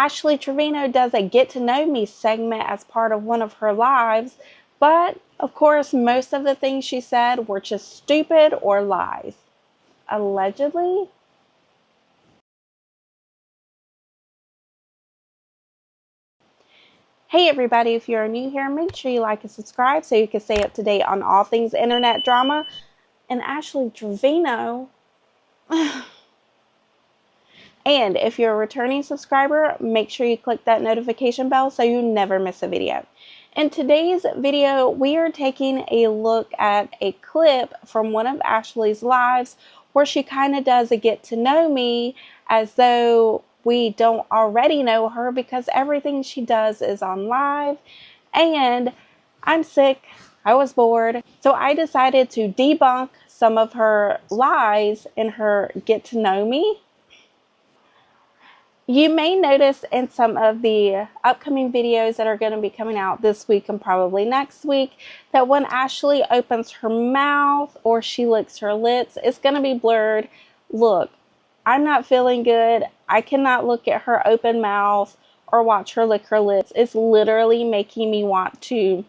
Ashley Trevino does a Get to Know Me segment as part of one of her lives, but of course, most of the things she said were just stupid or lies. Allegedly. Hey everybody, if you're new here, make sure you like and subscribe so you can stay up to date on all things internet drama. And Ashley Trevino. And if you're a returning subscriber, make sure you click that notification bell so you never miss a video. In today's video, we are taking a look at a clip from one of Ashley's lives where she kind of does a get to know me as though we don't already know her because everything she does is on live. And I'm sick. I was bored. So I decided to debunk some of her lies in her get to know me. You may notice in some of the upcoming videos that are going to be coming out this week and probably next week that when Ashley opens her mouth or she licks her lips, it's going to be blurred. Look, I'm not feeling good. I cannot look at her open mouth or watch her lick her lips. It's literally making me want to...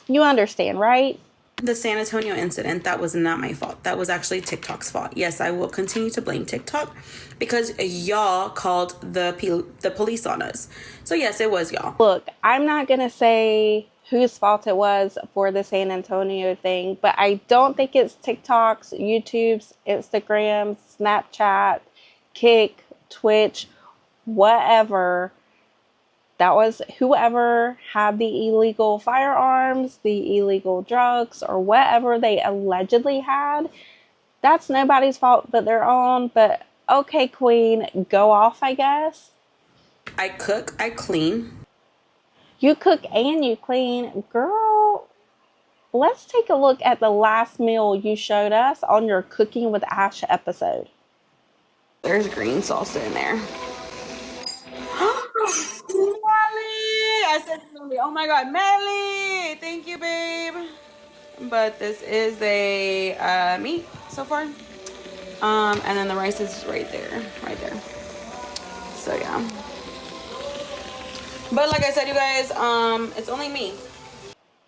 You understand, right? The San Antonio incident, that was not my fault. That was actually TikTok's fault. Yes, I will continue to blame TikTok because y'all called the police on us. So yes, it was y'all. Look, I'm not going to say whose fault it was for the San Antonio thing, but I don't think it's TikTok's, YouTube's, Instagram, Snapchat, Kick, Twitch, whatever. That was whoever had the illegal firearms, the illegal drugs, or whatever they allegedly had. That's nobody's fault but their own. But okay, queen, go off, I guess. I cook, I clean. You cook and you clean. Girl, let's take a look at the last meal you showed us on your Cooking with Ash episode. There's green salsa in there. I said, oh my god, Melly! Thank you, babe. But this is a meat so far. And then the rice is right there. So yeah. But like I said, you guys, it's only me.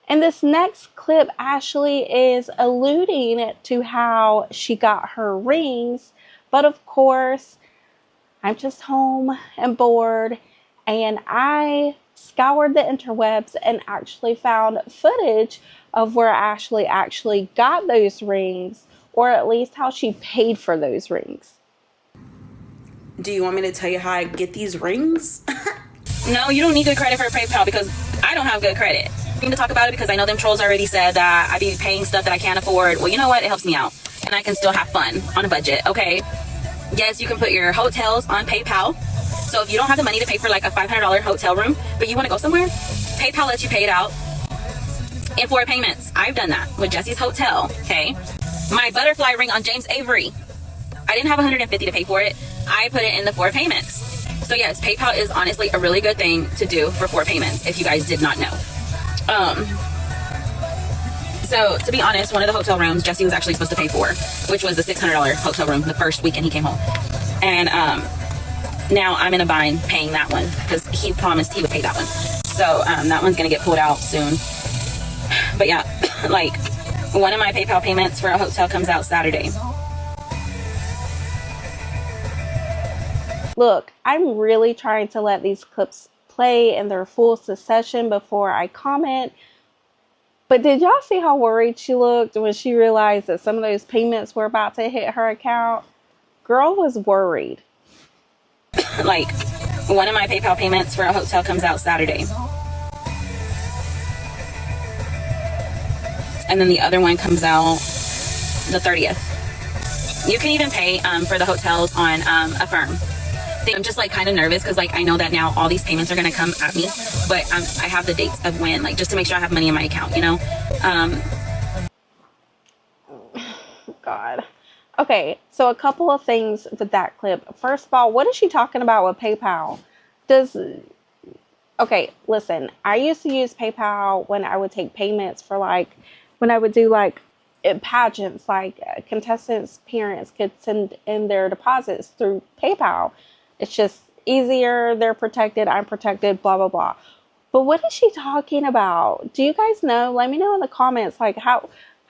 In this next clip, Ashley is alluding to how she got her rings. But of course, I'm just home and bored. And I scoured the interwebs and actually found footage of where Ashley actually got those rings, or at least how she paid for those rings. Do you want me to tell you how I get these rings? No, you don't need good credit for PayPal because I don't have good credit. I need to talk about it because I know them trolls already said that I be paying stuff that I can't afford. Well, you know what? It helps me out and I can still have fun on a budget, okay? Yes, you can put your hotels on PayPal. So if you don't have the money to pay for like a $500 hotel room, but you want to go somewhere, PayPal lets you pay it out in 4 payments. I've done that with Jesse's Hotel, okay? My butterfly ring on James Avery, I didn't have $150 to pay for it. I put it in the 4 payments. So yes, PayPal is honestly a really good thing to do for 4 payments if you guys did not know. So to be honest, one of the hotel rooms Jesse was actually supposed to pay for, which was the $600 hotel room the first weekend he came home. And now I'm in a bind paying that one because he promised he would pay that one. So that one's gonna get pulled out soon. But yeah, like one of my PayPal payments for a hotel comes out Saturday. Look, I'm really trying to let these clips play in their full succession before I comment. But did y'all see how worried she looked when she realized that some of those payments were about to hit her account? Girl was worried. Like one of my PayPal payments for a hotel comes out Saturday. And then the other one comes out the 30th. You can even pay for the hotels on Affirm. I'm just like kind of nervous because like I know that now all these payments are going to come at me, but I have the dates of when, like just to make sure I have money in my account, you know? God. Okay, so a couple of things with that clip. First of all, what is she talking about with PayPal? Okay, listen, I used to use PayPal when I would take payments for like, when I would do like pageants, like contestants' parents could send in their deposits through PayPal. It's just easier. They're protected. I'm protected, blah, blah, blah. But what is she talking about? Do you guys know? Let me know in the comments. Like, how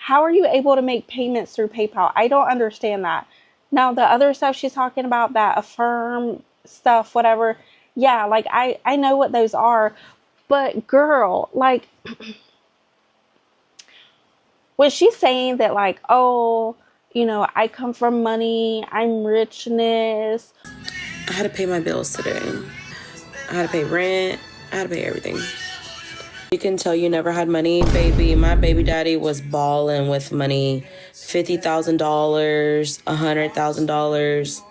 are you able to make payments through PayPal? I don't understand that. Now, the other stuff she's talking about, that Affirm stuff, whatever. Yeah, like, I know what those are. But girl, like, was she saying that, like, oh, you know, I come from money, I'm richness? I had to pay my bills today. I had to pay rent. I had to pay everything. You can tell you never had money, baby. My baby daddy was balling with money. $50,000, $100,000.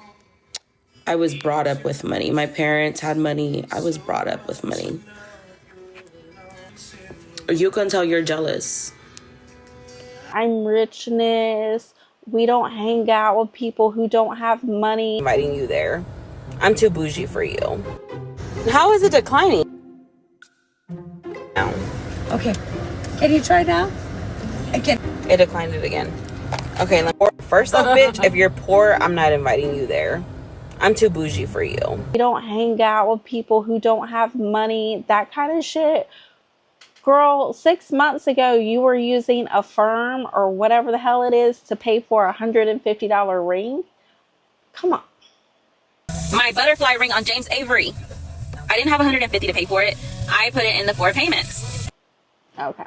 I was brought up with money. My parents had money. I was brought up with money. You can tell you're jealous. I'm richness. We don't hang out with people who don't have money. Inviting you there. I'm too bougie for you. How is it declining? Now. Okay. Can you try now? I can. It declined it again. Okay, first off, bitch, if you're poor, I'm not inviting you there. I'm too bougie for you. We don't hang out with people who don't have money, that kind of shit. Girl, 6 months ago, you were using Affirm or whatever the hell it is to pay for a $150 ring. Come on. My butterfly ring on James Avery. I didn't have $150 to pay for it. I put it in the 4 payments. Okay.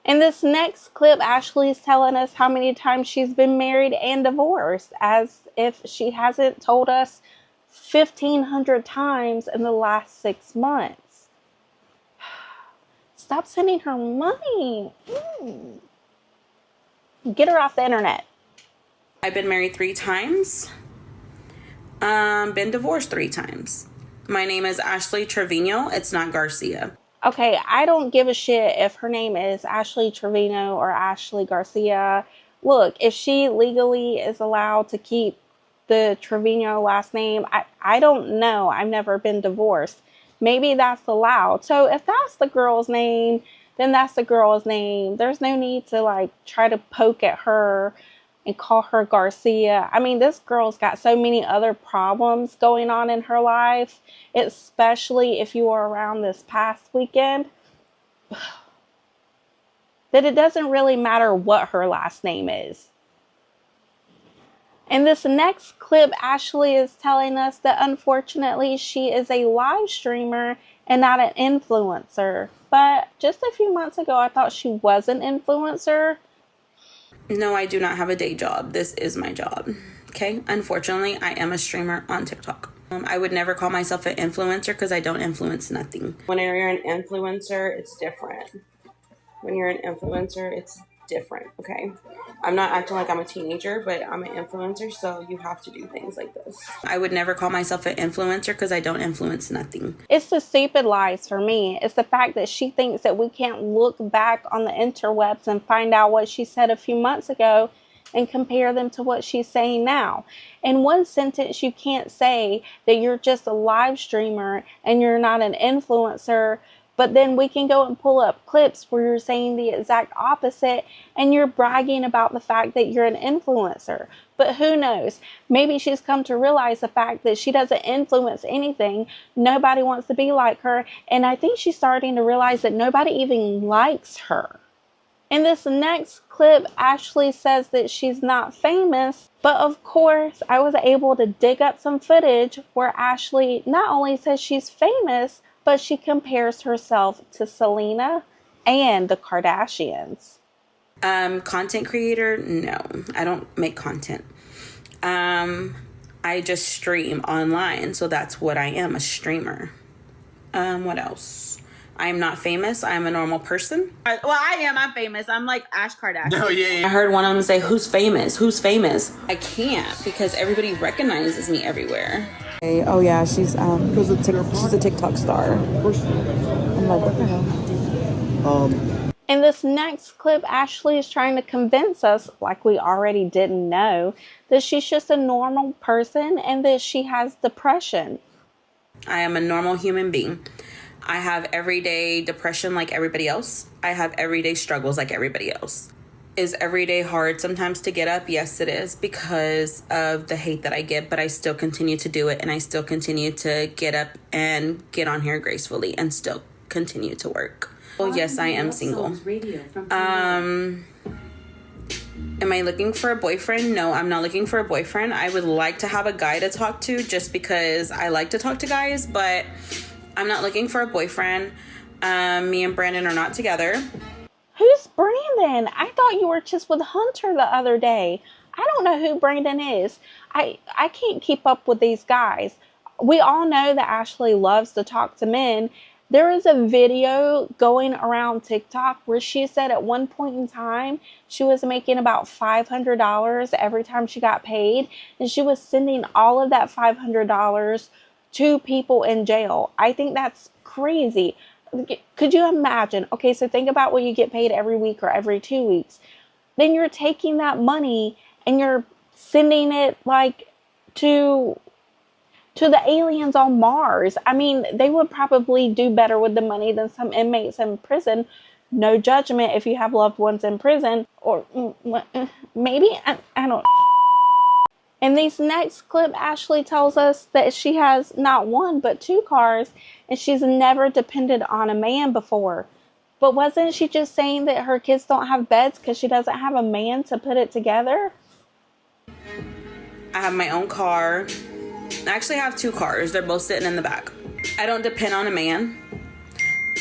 In this next clip, Ashley's telling us how many times she's been married and divorced, as if she hasn't told us 1,500 times in the last 6 months. Stop sending her money. Get her off the internet. I've been married 3 times. Been divorced 3 times. My name is Ashley Trevino. It's not Garcia. Okay, I don't give a shit if her name is Ashley Trevino or Ashley Garcia. Look, if she legally is allowed to keep the Trevino last name, I don't know. I've never been divorced. Maybe that's allowed. So if that's the girl's name, then that's the girl's name. There's no need to like try to poke at her and call her Garcia. I mean, this girl's got so many other problems going on in her life, especially if you were around this past weekend, that it doesn't really matter what her last name is. In this next clip, Ashley is telling us that unfortunately she is a live streamer and not an influencer. But just a few months ago, I thought she was an influencer. No, I do not have a day job. This is my job. Okay? Unfortunately, I am a streamer on TikTok. I would never call myself an influencer because I don't influence nothing. When you're an influencer, it's different. When you're an influencer, it's different, okay? I'm not acting like I'm a teenager, but I'm an influencer, so you have to do things like this. I would never call myself an influencer because I don't influence nothing. It's the stupid lies for me. It's the fact that she thinks that we can't look back on the interwebs and find out what she said a few months ago and compare them to what she's saying now. In one sentence, you can't say that you're just a live streamer and you're not an influencer, but then we can go and pull up clips where you're saying the exact opposite and you're bragging about the fact that you're an influencer. But who knows? Maybe she's come to realize the fact that she doesn't influence anything. Nobody wants to be like her. And I think she's starting to realize that nobody even likes her. In this next clip, Ashley says that she's not famous, but of course, I was able to dig up some footage where Ashley not only says she's famous, but she compares herself to Selena and the Kardashians. Content creator? No, I don't make content. I just stream online, so that's what I am, a streamer. What else? I'm not famous. I'm a normal person. Well, I am. I'm famous. I'm like Ash Kardashian. No, yeah. I heard one of them say, "Who's famous? Who's famous?" I can't because everybody recognizes me everywhere. Oh yeah, she's a TikTok star. I'm like, what the hell? In this next clip, Ashley is trying to convince us, like we already didn't know, that she's just a normal person and that she has depression. I am a normal human being. I have everyday depression like everybody else. I have everyday struggles like everybody else. Is every day hard sometimes to get up? Yes, it is, because of the hate that I get, but I still continue to do it, and I still continue to get up and get on here gracefully and still continue to work. Well, yes, I am single. Am I looking for a boyfriend? No, I'm not looking for a boyfriend. I would like to have a guy to talk to just because I like to talk to guys, but I'm not looking for a boyfriend. Me and Brandon are not together. Who's Brandon? I thought you were just with Hunter the other day. I don't know who Brandon is. I can't keep up with these guys. We all know that Ashley loves to talk to men. There is a video going around TikTok where she said at one point in time she was making about $500 every time she got paid, and she was sending all of that $500 to people in jail. I think that's crazy. Could you imagine? Okay, so think about what you get paid every week or every 2 weeks. Then you're taking that money and you're sending it like to the aliens on Mars. I mean, they would probably do better with the money than some inmates in prison. No judgment if you have loved ones in prison, or maybe, I don't. In this next clip, Ashley tells us that she has not one but 2 cars, and she's never depended on a man before. But wasn't she just saying that her kids don't have beds because she doesn't have a man to put it together? I have my own car. I actually have 2 cars. They're both sitting in the back. I don't depend on a man.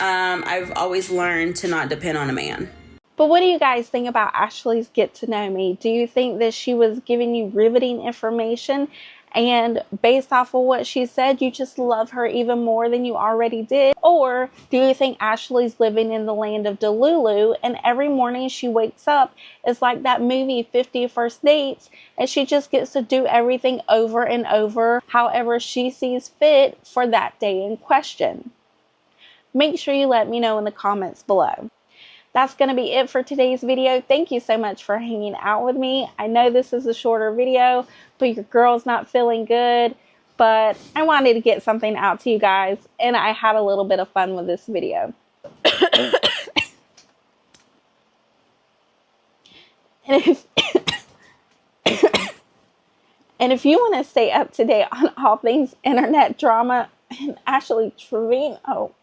I've always learned to not depend on a man. But what do you guys think about Ashley's Get to Know Me? Do you think that she was giving you riveting information, and based off of what she said, you just love her even more than you already did? Or do you think Ashley's living in the land of Delulu, and every morning she wakes up, it's like that movie 50 First Dates, and she just gets to do everything over and over however she sees fit for that day in question? Make sure you let me know in the comments below. That's going to be it for today's video. Thank you so much for hanging out with me. I know this is a shorter video, but your girl's not feeling good. But I wanted to get something out to you guys, and I had a little bit of fun with this video. And if you want to stay up to date on all things internet drama and Ashley Trevino,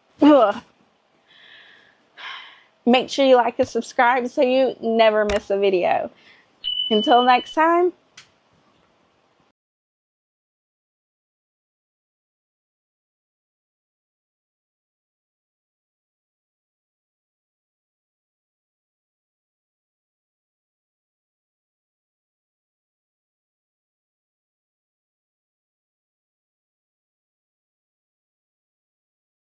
make sure you like and subscribe so you never miss a video. Until next time,